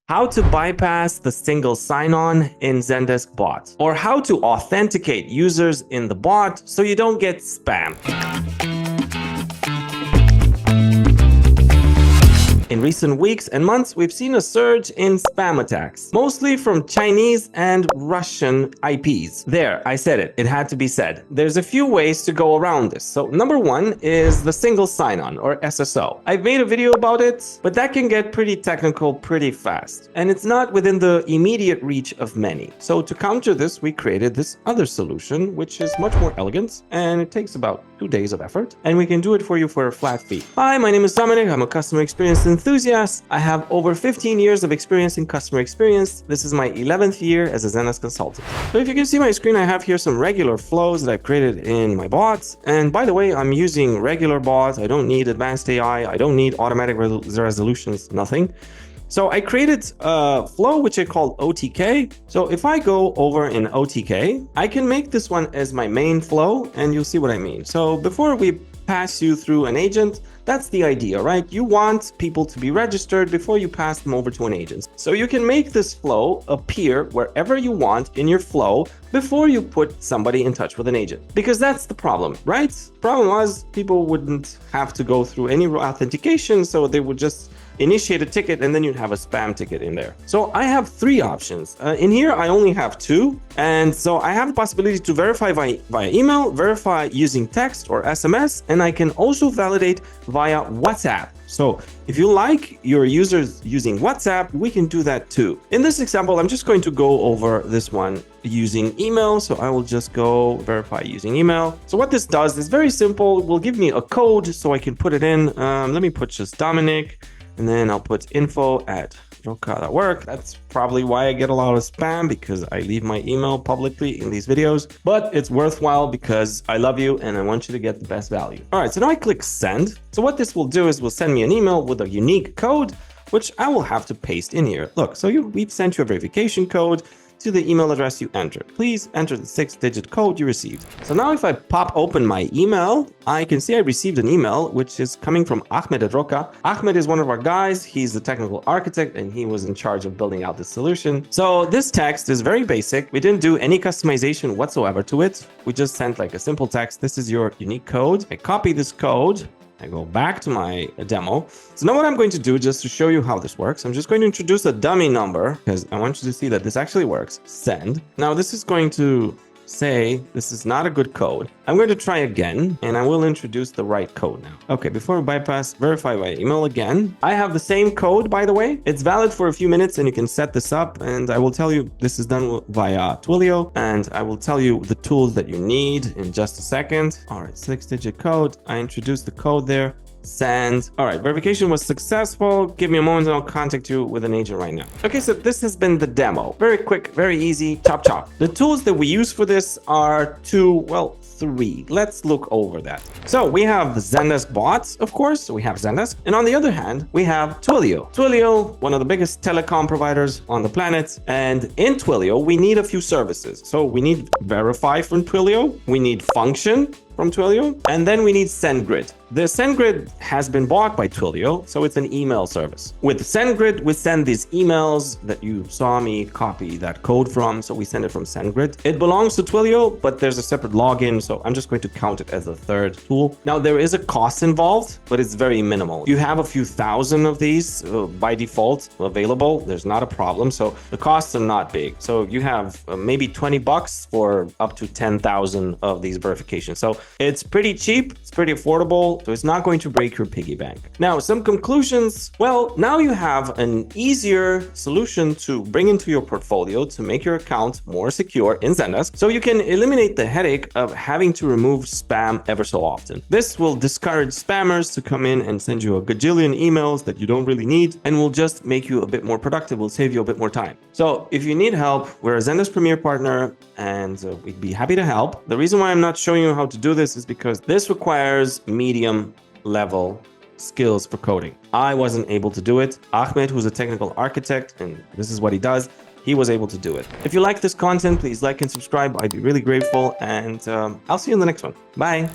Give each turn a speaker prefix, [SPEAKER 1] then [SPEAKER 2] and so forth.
[SPEAKER 1] how to bypass the single sign-on in Zendesk bot, or how to authenticate users in the bot so you don't get spam. In recent weeks and months, we've seen a surge in spam attacks, mostly from Chinese and Russian IPs. There, I said it. It had to be said. There's a few ways to go around this. So number one is the single sign-on, or SSO. I've made a video about it, but that can get pretty technical pretty fast, and it's not within the immediate reach of many. So to counter this, we created this other solution, which is much more elegant, and it takes about 2 days of effort, and we can do it for you for a flat fee. Hi, my name is Dominic. I'm a customer experience enthusiast. I have over 15 years of experience in customer experience. This is my 11th year as a Zendesk consultant. So if you can see my screen, I have here some regular flows that I've created in my bots. And by the way, I'm using regular bots. I don't need advanced AI. I don't need automatic resolutions, nothing. So I created a flow which I call OTK. So if I go over in OTK, I can make this one as my main flow, and you'll see what I mean. So before we pass you through an agent, that's the idea, right? You want people to be registered before you pass them over to an agent. So you can make this flow appear wherever you want in your flow before you put somebody in touch with an agent. Because that's the problem, right? The problem was people wouldn't have to go through any authentication, so they would just initiate a ticket and then you'd have a spam ticket in there. So I have 3 options. In here, I only have 2. And so I have the possibility to verify via email, verify using text or SMS, and I can also validate via WhatsApp. So if you like your users using WhatsApp, we can do that too. In this example, I'm just going to go over this one using email. So I will just go verify using email. So what this does is very simple. It will give me a code so I can put it in. Let me put just Dominic. And then I'll put info@roka.work. That's probably why I get a lot of spam, because I leave my email publicly in these videos. But it's worthwhile because I love you and I want you to get the best value. All right, so now I click send. So what this will do is will send me an email with a unique code, which I will have to paste in here. Look, so we've sent you a verification code to the email address you entered. Please enter the 6-digit code you received. So now if I pop open my email, I can see I received an email which is coming from Ahmed at Roka. Ahmed is one of our guys. He's the technical architect and he was in charge of building out this solution. So this text is very basic. We didn't do any customization whatsoever to it. We just sent like a simple text. This is your unique code. I copy this code. I go back to my demo. So now what I'm going to do, just to show you how this works, I'm just going to introduce a dummy number because I want you to see that this actually works. Send. Now this is going to say this is not a good code. I'm going to try again and I will introduce the right code now. Okay, before we bypass, verify by email again. I have the same code, by the way. It's valid for a few minutes and you can set this up, and I will tell you this is done via Twilio, and I will tell you the tools that you need in just a second. All right, 6-digit code. I introduced the code there. Send. All right, verification was successful. Give me a moment and I'll contact you with an agent right now. Okay, so this has been the demo. Very quick, very easy, chop chop. The tools that we use for this are 3. Let's look over that. So we have Zendesk bots, of course. So we have Zendesk. And on the other hand, we have Twilio. Twilio, one of the biggest telecom providers on the planet. And in Twilio, we need a few services. So we need Verify from Twilio. We need Function from Twilio. And then we need SendGrid. The SendGrid has been bought by Twilio, so it's an email service. With SendGrid, we send these emails that you saw me copy that code from, so we send it from SendGrid. It belongs to Twilio, but there's a separate login, so I'm just going to count it as a third tool. Now, there is a cost involved, but it's very minimal. You have a few thousand of these by default available. There's not a problem, so the costs are not big. So you have maybe $20 for up to 10,000 of these verifications. So it's pretty cheap, it's pretty affordable. So it's not going to break your piggy bank. Now, some conclusions. Well, now you have an easier solution to bring into your portfolio to make your account more secure in Zendesk, so you can eliminate the headache of having to remove spam ever so often. This will discourage spammers to come in and send you a gajillion emails that you don't really need, and will just make you a bit more productive, will save you a bit more time. So if you need help, we're a Zendesk Premier partner, and we'd be happy to help. The reason why I'm not showing you how to do this is because this requires medium level skills for coding. I wasn't able to do it. Ahmed, who's a technical architect, and this is what he does, he was able to do it. If you like this content, please like and subscribe. I'd be really grateful, and I'll see you in the next one. Bye.